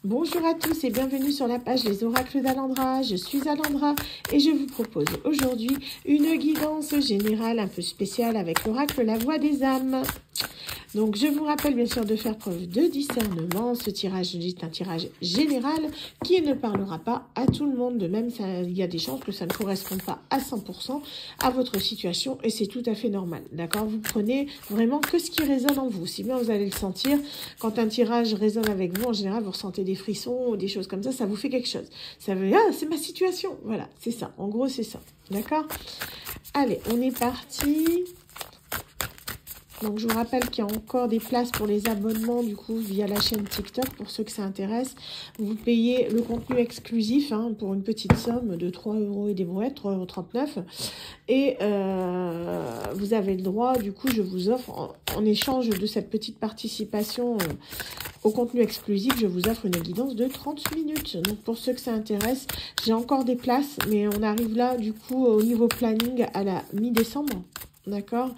Bonjour à tous et bienvenue sur la page Les Oracles d'Alandra. Je suis Alandra et je vous propose aujourd'hui une guidance générale un peu spéciale avec l'oracle La Voix des âmes. Donc je vous rappelle bien sûr de faire preuve de discernement. Ce tirage est un tirage général qui ne parlera pas à tout le monde. De même, il y a des chances que ça ne corresponde pas à 100% à votre situation et c'est tout à fait normal. D'accord? Vous prenez vraiment que ce qui résonne en vous. Si bien vous allez le sentir, quand un tirage résonne avec vous, en général vous ressentez des frissons ou des choses comme ça vous fait quelque chose. Ça veut dire, ah, c'est ma situation. Voilà, c'est ça. En gros, c'est ça. D'accord? Allez, on est parti. Donc, je vous rappelle qu'il y a encore des places pour les abonnements, du coup, via la chaîne TikTok, pour ceux que ça intéresse. Vous payez le contenu exclusif pour une petite somme de 3 € et des brouettes, 3,39 €. Et vous avez le droit, du coup, je vous offre, en échange de cette petite participation au contenu exclusif, je vous offre une guidance de 30 minutes. Donc, pour ceux que ça intéresse, j'ai encore des places, mais on arrive là, du coup, au niveau planning à la mi-décembre. D'accord?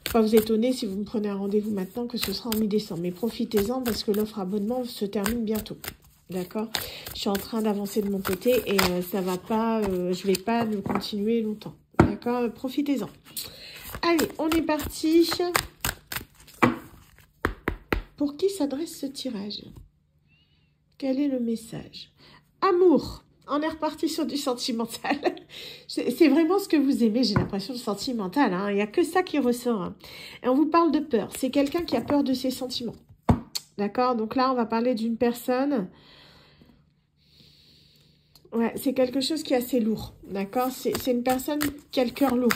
Faut pas vous étonner si vous me prenez un rendez-vous maintenant que ce sera en mi-décembre. Mais profitez-en parce que l'offre abonnement se termine bientôt. D'accord? Je suis en train d'avancer de mon côté et ça va pas, je vais pas le continuer longtemps. D'accord? Profitez-en. Allez, on est parti. Pour qui s'adresse ce tirage? Quel est le message? Amour. On est reparti sur du sentimental. C'est vraiment ce que vous aimez, j'ai l'impression, le sentimental. Il n'y a que ça qui ressort. Et on vous parle de peur. C'est quelqu'un qui a peur de ses sentiments. D'accord? Donc là, on va parler d'une personne. Ouais, c'est quelque chose qui est assez lourd. D'accord? C'est une personne qui a le cœur lourd.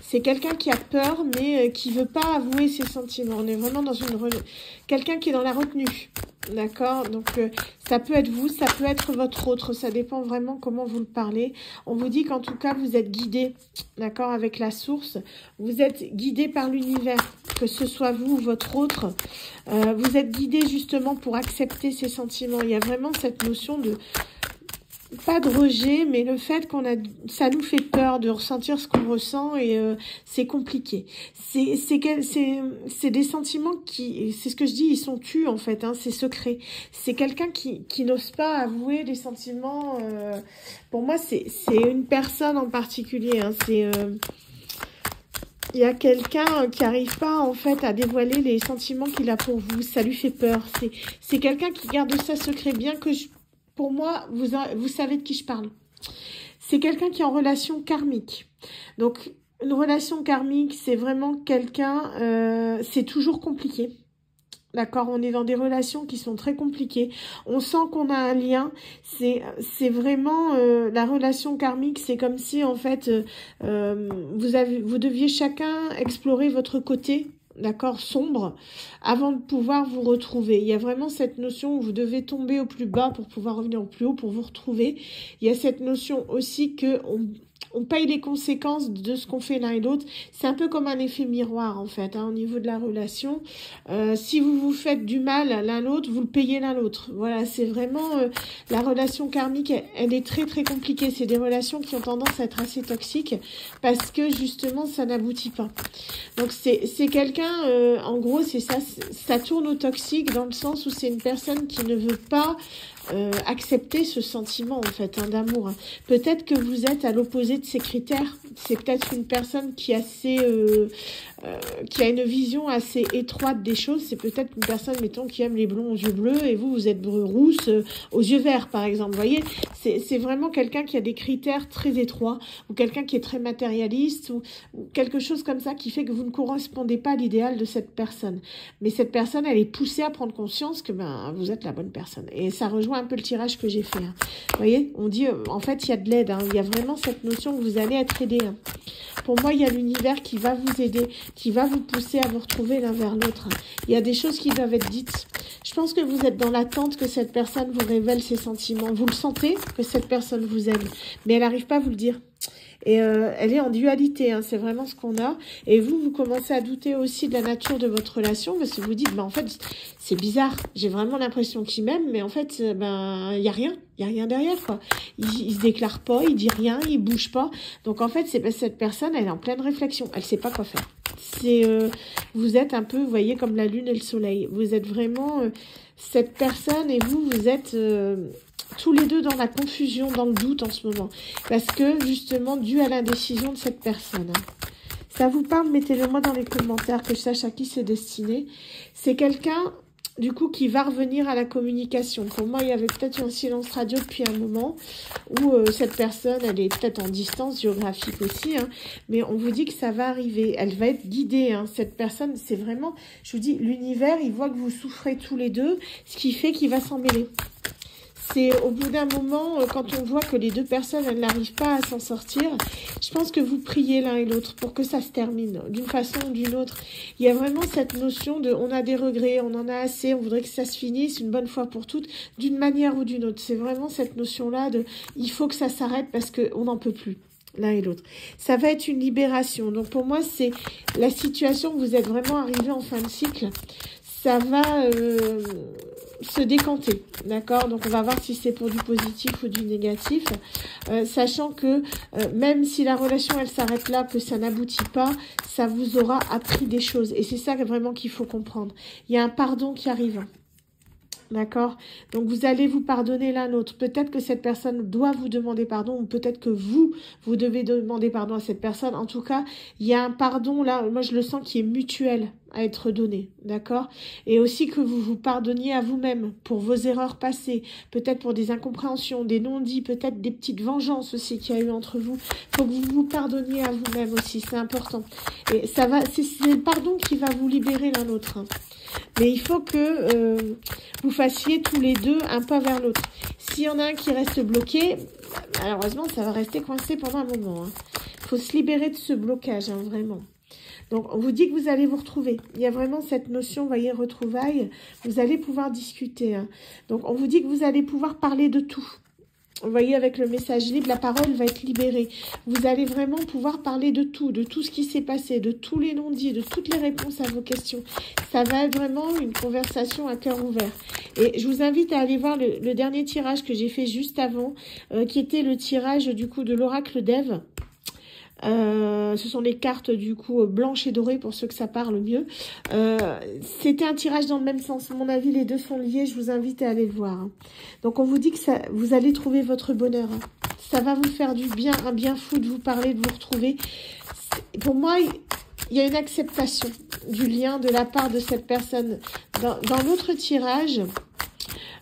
C'est quelqu'un qui a peur, mais qui ne veut pas avouer ses sentiments. On est vraiment dans quelqu'un qui est dans la retenue. D'accord? Donc, ça peut être vous, ça peut être votre autre. Ça dépend vraiment comment vous le parlez. On vous dit qu'en tout cas, vous êtes guidé, d'accord, avec la source. Vous êtes guidé par l'univers, que ce soit vous ou votre autre. Vous êtes guidé justement pour accepter ces sentiments. Il y a vraiment cette notion de... pas de rejet, mais le fait ça nous fait peur de ressentir ce qu'on ressent et c'est compliqué. C'est des sentiments qui, c'est ce que je dis, ils sont tus en fait, c'est secret. C'est quelqu'un qui n'ose pas avouer des sentiments. Pour moi, c'est une personne en particulier. Il y a quelqu'un qui n'arrive pas en fait à dévoiler les sentiments qu'il a pour vous. Ça lui fait peur. C'est quelqu'un qui garde ça secret, bien que pour moi, vous savez de qui je parle. C'est quelqu'un qui est en relation karmique. Donc, une relation karmique, c'est vraiment quelqu'un... c'est toujours compliqué. D'accord? On est dans des relations qui sont très compliquées. On sent qu'on a un lien. C'est vraiment... la relation karmique, c'est comme si, en fait, vous deviez chacun explorer votre côté, d'accord, sombre, avant de pouvoir vous retrouver. Il y a vraiment cette notion où vous devez tomber au plus bas pour pouvoir revenir au plus haut, pour vous retrouver. Il y a cette notion aussi que on paye les conséquences de ce qu'on fait l'un et l'autre. C'est un peu comme un effet miroir, en fait, au niveau de la relation. Si vous vous faites du mal l'un l'autre, vous le payez l'un l'autre. Voilà, c'est vraiment... la relation karmique, elle est très, très compliquée. C'est des relations qui ont tendance à être assez toxiques parce que, justement, ça n'aboutit pas. Donc, c'est quelqu'un, en gros, c'est ça, ça tourne au toxique dans le sens où c'est une personne qui ne veut pas accepter ce sentiment, en fait, d'amour. Peut-être que vous êtes à l'opposé de ces critères. C'est peut-être une personne qui est assez... qui a une vision assez étroite des choses. C'est peut-être une personne, mettons, qui aime les blonds aux yeux bleus et vous êtes rousse aux yeux verts, par exemple. Vous voyez, c'est vraiment quelqu'un qui a des critères très étroits ou quelqu'un qui est très matérialiste ou quelque chose comme ça qui fait que vous ne correspondez pas à l'idéal de cette personne. Mais cette personne, elle est poussée à prendre conscience que vous êtes la bonne personne. Et ça rejoint un peu le tirage que j'ai fait. Vous voyez, on dit, en fait, il y a de l'aide. Il y a vraiment cette notion que vous allez être aidé. Pour moi, il y a l'univers qui va vous aider, qui va vous pousser à vous retrouver l'un vers l'autre. Il y a des choses qui doivent être dites. Je pense que vous êtes dans l'attente que cette personne vous révèle ses sentiments. Vous le sentez que cette personne vous aime, mais elle n'arrive pas à vous le dire. Et elle est en dualité, c'est vraiment ce qu'on a. Et vous commencez à douter aussi de la nature de votre relation parce que vous dites, en fait, c'est bizarre. J'ai vraiment l'impression qu'il m'aime, mais en fait, il y a rien. Il y a rien derrière, quoi. Il se déclare pas, il dit rien, il bouge pas. Donc, en fait, c'est parce que cette personne, elle est en pleine réflexion. Elle sait pas quoi faire. Vous êtes un peu, vous voyez, comme la lune et le soleil. Vous êtes vraiment cette personne et vous êtes tous les deux dans la confusion, dans le doute en ce moment. Parce que, justement, dû à l'indécision de cette personne. Ça vous parle, mettez-le moi dans les commentaires, que je sache à qui c'est destiné. C'est quelqu'un, du coup, qui va revenir à la communication. Pour moi, il y avait peut-être un silence radio depuis un moment, où cette personne, elle est peut-être en distance géographique aussi, hein, mais on vous dit que ça va arriver. Elle va être guidée, hein. Cette personne, c'est vraiment, je vous dis, l'univers, il voit que vous souffrez tous les deux, ce qui fait qu'il va s'en mêler. C'est au bout d'un moment, quand on voit que les deux personnes, elles n'arrivent pas à s'en sortir, je pense que vous priez l'un et l'autre pour que ça se termine d'une façon ou d'une autre. Il y a vraiment cette notion de on a des regrets, on en a assez, on voudrait que ça se finisse une bonne fois pour toutes, d'une manière ou d'une autre. C'est vraiment cette notion-là de il faut que ça s'arrête parce qu'on n'en peut plus. L'un et l'autre. Ça va être une libération. Donc pour moi, c'est la situation où vous êtes vraiment arrivé en fin de cycle. Ça va se décanter, d'accord? Donc on va voir si c'est pour du positif ou du négatif, sachant que même si la relation elle s'arrête là, que ça n'aboutit pas, ça vous aura appris des choses. Et c'est ça vraiment qu'il faut comprendre. Il y a un pardon qui arrive. D'accord? Donc, vous allez vous pardonner l'un l'autre. Peut-être que cette personne doit vous demander pardon, ou peut-être que vous devez demander pardon à cette personne. En tout cas, il y a un pardon, là, moi je le sens, qui est mutuel à être donné. D'accord? Et aussi que vous vous pardonniez à vous-même pour vos erreurs passées, peut-être pour des incompréhensions, des non-dits, peut-être des petites vengeances aussi qu'il y a eu entre vous. Il faut que vous vous pardonniez à vous-même aussi, c'est important. Et ça va, c'est le pardon qui va vous libérer l'un l'autre, hein. Mais il faut que vous fassiez tous les deux un pas vers l'autre. S'il y en a un qui reste bloqué, malheureusement, ça va rester coincé pendant un moment, hein. Il faut se libérer de ce blocage, hein, vraiment. Donc, on vous dit que vous allez vous retrouver. Il y a vraiment cette notion, vous voyez, retrouvailles. Vous allez pouvoir discuter, hein. Donc, on vous dit que vous allez pouvoir parler de tout. Vous voyez, avec le message libre, la parole va être libérée. Vous allez vraiment pouvoir parler de tout ce qui s'est passé, de tous les non-dits, de toutes les réponses à vos questions. Ça va être vraiment une conversation à cœur ouvert. Et je vous invite à aller voir le dernier tirage que j'ai fait juste avant, qui était le tirage du coup de l'oracle d'Ève. Ce sont les cartes du coup blanches et dorées pour ceux que ça parle mieux. C'était un tirage dans le même sens. À mon avis, les deux sont liés. Je vous invite à aller le voir, hein. Donc, on vous dit que ça, vous allez trouver votre bonheur, hein. Ça va vous faire du bien, un bien fou de vous parler, de vous retrouver. Pour moi, il y a une acceptation du lien de la part de cette personne. Dans l'autre tirage,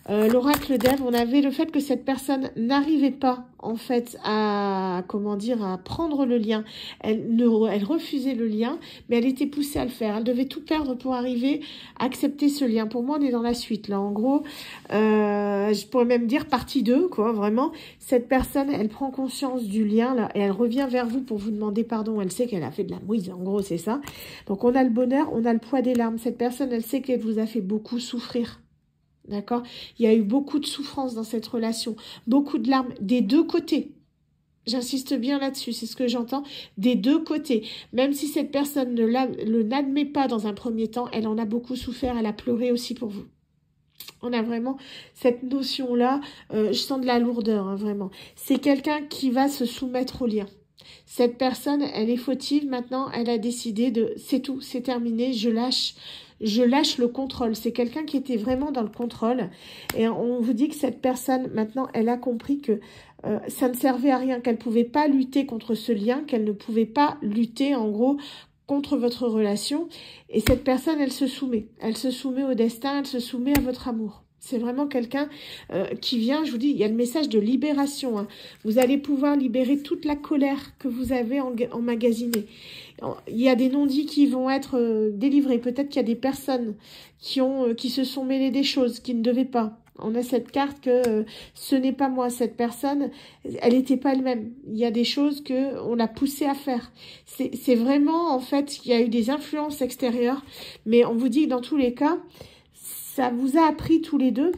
l'oracle d'Ève, on avait le fait que cette personne n'arrivait pas en fait à, comment dire, à prendre le lien. Elle refusait le lien, mais elle était poussée à le faire. Elle devait tout perdre pour arriver à accepter ce lien. Pour moi, on est dans la suite là. En gros, je pourrais même dire partie 2, quoi. Vraiment, cette personne, elle prend conscience du lien là et elle revient vers vous pour vous demander pardon. Elle sait qu'elle a fait de la mouise. En gros, c'est ça. Donc, on a le bonheur, on a le poids des larmes. Cette personne, elle sait qu'elle vous a fait beaucoup souffrir. D'accord? Il y a eu beaucoup de souffrance dans cette relation, beaucoup de larmes des deux côtés. J'insiste bien là-dessus, c'est ce que j'entends, des deux côtés. Même si cette personne ne n'admet pas dans un premier temps, elle en a beaucoup souffert, elle a pleuré aussi pour vous. On a vraiment cette notion-là, je sens de la lourdeur, hein, vraiment. C'est quelqu'un qui va se soumettre au lien. Cette personne, elle est fautive, maintenant, elle a décidé de, c'est tout, c'est terminé, je lâche le contrôle. C'est quelqu'un qui était vraiment dans le contrôle. Et on vous dit que cette personne, maintenant, elle a compris que ça ne servait à rien, qu'elle ne pouvait pas lutter contre ce lien, qu'elle ne pouvait pas lutter, en gros, contre votre relation. Et cette personne, elle se soumet. Elle se soumet au destin, elle se soumet à votre amour. C'est vraiment quelqu'un qui vient, je vous dis, il y a le message de libération, hein. Vous allez pouvoir libérer toute la colère que vous avez emmagasinée. Il y a des non-dits qui vont être délivrés. Peut-être qu'il y a des personnes qui se sont mêlées des choses qui ne devaient pas. On a cette carte que ce n'est pas moi, cette personne, elle n'était pas elle-même. Il y a des choses que on l'a poussée à faire. C'est vraiment, en fait, il y a eu des influences extérieures. Mais on vous dit que dans tous les cas, ça vous a appris tous les deux,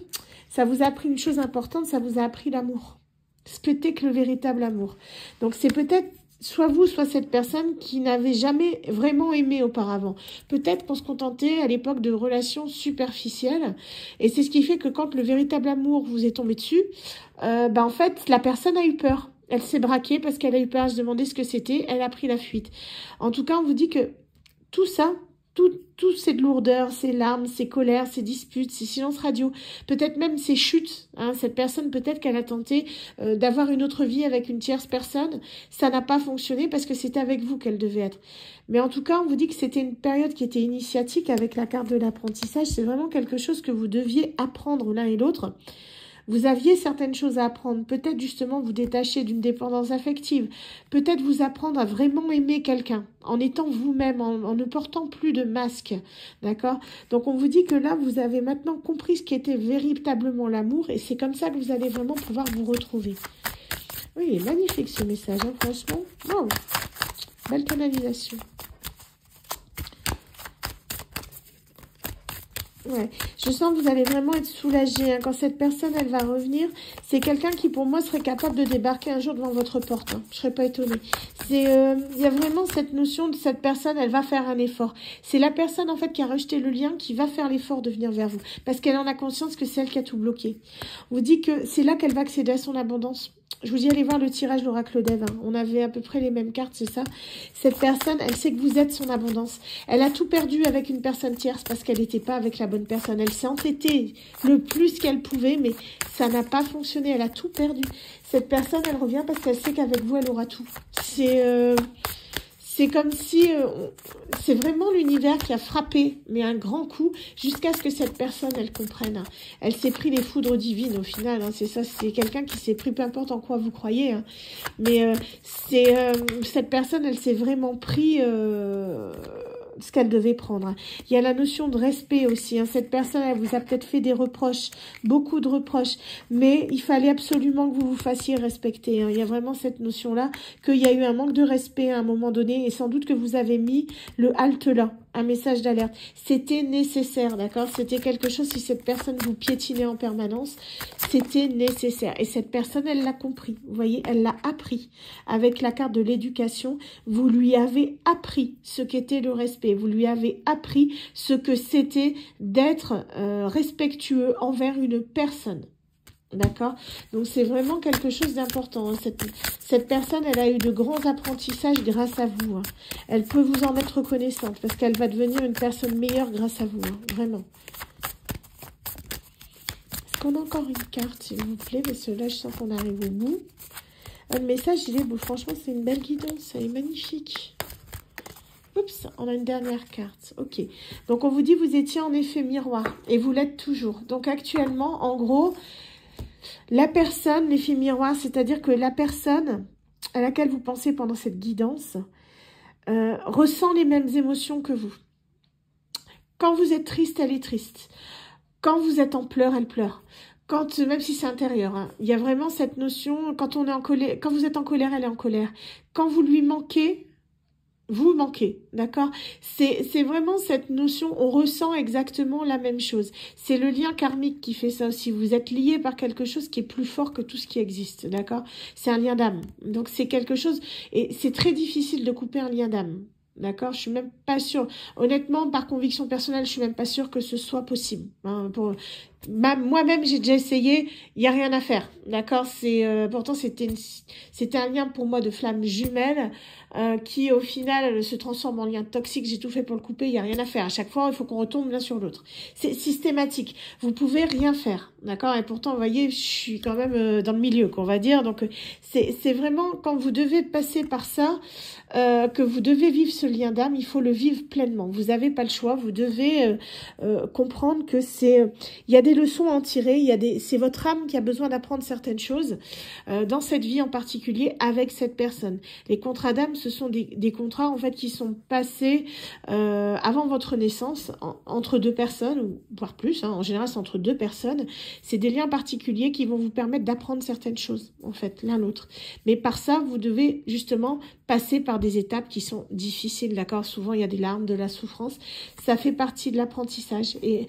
ça vous a appris une chose importante, ça vous a appris l'amour. Ce que t'es que le véritable amour. Donc c'est peut-être soit vous, soit cette personne qui n'avait jamais vraiment aimé auparavant. Peut-être qu'on se contentait à l'époque de relations superficielles. Et c'est ce qui fait que quand le véritable amour vous est tombé dessus, en fait, la personne a eu peur. Elle s'est braquée parce qu'elle a eu peur à se demander ce que c'était. Elle a pris la fuite. En tout cas, on vous dit que tout ça, tout cette lourdeur, ces larmes, ces colères, ces disputes, ces silences radio, peut-être même ces chutes. Hein, cette personne, peut-être qu'elle a tenté d'avoir une autre vie avec une tierce personne. Ça n'a pas fonctionné parce que c'était avec vous qu'elle devait être. Mais en tout cas, on vous dit que c'était une période qui était initiatique avec la carte de l'apprentissage. C'est vraiment quelque chose que vous deviez apprendre l'un et l'autre. Vous aviez certaines choses à apprendre, peut-être justement vous détacher d'une dépendance affective, peut-être vous apprendre à vraiment aimer quelqu'un, en étant vous-même, en ne portant plus de masque, d'accord? Donc on vous dit que là, vous avez maintenant compris ce qui était véritablement l'amour, et c'est comme ça que vous allez vraiment pouvoir vous retrouver. Oui, il est magnifique ce message, hein, franchement. Wow. Belle canalisation. Ouais, je sens que vous allez vraiment être soulagé. Hein. Quand cette personne, elle va revenir, c'est quelqu'un qui, pour moi, serait capable de débarquer un jour devant votre porte. Hein. Je serais pas étonnée. Il y a vraiment cette notion de cette personne, elle va faire un effort. C'est la personne, en fait, qui a rejeté le lien, qui va faire l'effort de venir vers vous. Parce qu'elle en a conscience que c'est elle qui a tout bloqué. On vous dit que c'est là qu'elle va accéder à son abondance. Je vous dis, allez voir le tirage de l'oracle d'Ève. Hein. On avait à peu près les mêmes cartes, c'est ça. Cette personne, elle sait que vous êtes son abondance. Elle a tout perdu avec une personne tierce parce qu'elle n'était pas avec la bonne personne. Elle s'est entêtée le plus qu'elle pouvait, mais ça n'a pas fonctionné. Elle a tout perdu. Cette personne, elle revient parce qu'elle sait qu'avec vous, elle aura tout. C'est comme si c'est vraiment l'univers qui a frappé, mais un grand coup, jusqu'à ce que cette personne, elle comprenne. Hein. Elle s'est pris les foudres divines au final. Hein. C'est ça, c'est quelqu'un qui s'est pris, peu importe en quoi vous croyez. Hein. Mais cette personne, elle s'est vraiment pris ce qu'elle devait prendre. Hein. Il y a la notion de respect aussi. Hein. Cette personne, elle vous a peut-être fait des reproches, beaucoup de reproches, mais il fallait absolument que vous vous fassiez respecter. Hein. Il y a vraiment cette notion-là, qu'il y a eu un manque de respect à un moment donné, et sans doute que vous avez mis le halte là, un message d'alerte. C'était nécessaire, d'accord? C'était quelque chose, si cette personne vous piétinait en permanence, c'était nécessaire. Et cette personne, elle l'a compris. Vous voyez, elle l'a appris. Avec la carte de l'éducation, vous lui avez appris ce qu'était le respect. Vous lui avez appris ce que c'était d'être respectueux envers une personne. D'accord? Donc, c'est vraiment quelque chose d'important. Hein. Cette personne, elle a eu de grands apprentissages grâce à vous. Hein. Elle peut vous en être reconnaissante parce qu'elle va devenir une personne meilleure grâce à vous. Hein. Vraiment. Est-ce qu'on a encore une carte, s'il vous plaît? Parce que là, je sens qu'on arrive au bout. Le message, il est beau. Franchement, c'est une belle guidance. Elle est magnifique. Oups, on a une dernière carte. Ok. Donc, on vous dit, vous étiez en effet miroir. Et vous l'êtes toujours. Donc, actuellement, en gros... La personne, l'effet miroir, c'est-à-dire que la personne à laquelle vous pensez pendant cette guidance ressent les mêmes émotions que vous. Quand vous êtes triste, elle est triste. Quand vous êtes en pleurs, elle pleure. Même si c'est intérieur, hein, il y a vraiment cette notion, quand on est en colère, quand vous êtes en colère, elle est en colère. Quand vous lui manquez, vous manquez, d'accord? C'est vraiment cette notion, on ressent exactement la même chose. C'est le lien karmique qui fait ça aussi. Vous êtes lié par quelque chose qui est plus fort que tout ce qui existe, d'accord? C'est un lien d'âme. Donc c'est quelque chose, et c'est très difficile de couper un lien d'âme. D'accord, je suis même pas sûre. Honnêtement, par conviction personnelle, je suis même pas sûre que ce soit possible. Hein, moi-même, j'ai déjà essayé. Il y a rien à faire. D'accord, pourtant c'était un lien pour moi de flamme jumelle qui, au final, se transforme en lien toxique. J'ai tout fait pour le couper. Il y a rien à faire. À chaque fois, il faut qu'on retombe l'un sur l'autre. C'est systématique. Vous pouvez rien faire. D'accord, et pourtant, vous voyez, je suis quand même dans le milieu, qu'on va dire. Donc, c'est vraiment quand vous devez passer par ça. Que vous devez vivre ce lien d'âme, il faut le vivre pleinement. Vous n'avez pas le choix, vous devez comprendre que il y a des leçons à en tirer, c'est votre âme qui a besoin d'apprendre certaines choses dans cette vie en particulier avec cette personne. Les contrats d'âme, ce sont des contrats en fait qui sont passés avant votre naissance entre deux personnes, ou voire plus, hein, en général c'est entre deux personnes. C'est des liens particuliers qui vont vous permettre d'apprendre certaines choses, en fait, l'un l'autre. Mais par ça, vous devez justement passer par des étapes qui sont difficiles, d'accord? Souvent, il y a des larmes, de la souffrance. Ça fait partie de l'apprentissage. Et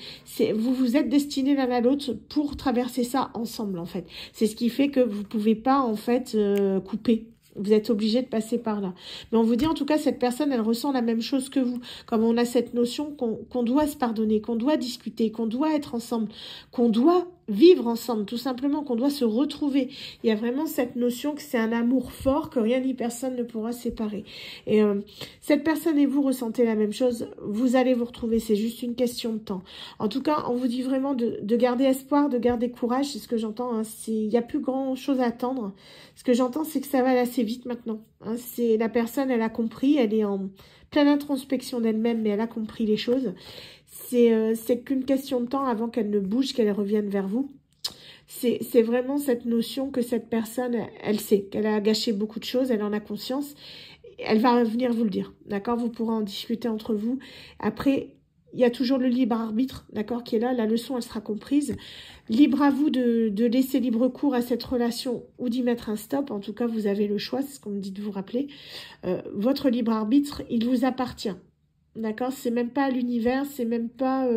vous vous êtes destinés l'un à l'autre pour traverser ça ensemble, en fait. C'est ce qui fait que vous pouvez pas, en fait, couper. Vous êtes obligé de passer par là. Mais on vous dit, en tout cas, cette personne, elle ressent la même chose que vous. Comme on a cette notion qu'on doit se pardonner, qu'on doit discuter, qu'on doit être ensemble, qu'on doit vivre ensemble, tout simplement, qu'on doit se retrouver. Il y a vraiment cette notion que c'est un amour fort, que rien ni personne ne pourra séparer. Et cette personne et vous ressentez la même chose, vous allez vous retrouver, c'est juste une question de temps. En tout cas, on vous dit vraiment de garder espoir, de garder courage, c'est ce que j'entends. Hein. Il n'y a plus grand chose à attendre. Ce que j'entends, c'est que ça va aller assez vite maintenant. Hein. La personne, elle a compris, elle est en pleine introspection d'elle-même, mais elle a compris les choses. C'est qu'une question de temps avant qu'elle ne bouge, qu'elle revienne vers vous. C'est vraiment cette notion que cette personne, elle sait qu'elle a gâché beaucoup de choses, elle en a conscience. Elle va venir vous le dire, d'accord? Vous pourrez en discuter entre vous. Après, il y a toujours le libre arbitre, d'accord, qui est là. La leçon, elle sera comprise. Libre à vous de laisser libre cours à cette relation ou d'y mettre un stop. En tout cas, vous avez le choix, c'est ce qu'on me dit de vous rappeler. Votre libre arbitre, il vous appartient. D'accord, c'est même pas l'univers, c'est même pas,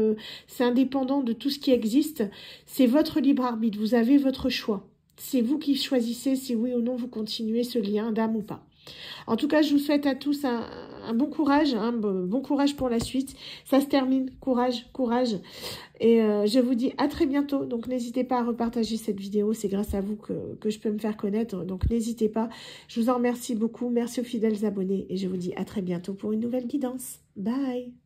c'est indépendant de tout ce qui existe. C'est votre libre arbitre, vous avez votre choix. C'est vous qui choisissez si oui ou non vous continuez ce lien d'âme ou pas. En tout cas, je vous souhaite à tous un bon courage, bon courage pour la suite. Ça se termine, courage, courage. Et je vous dis à très bientôt. Donc, n'hésitez pas à repartager cette vidéo. C'est grâce à vous que je peux me faire connaître. Donc, n'hésitez pas. Je vous en remercie beaucoup. Merci aux fidèles abonnés. Et je vous dis à très bientôt pour une nouvelle guidance. Bye!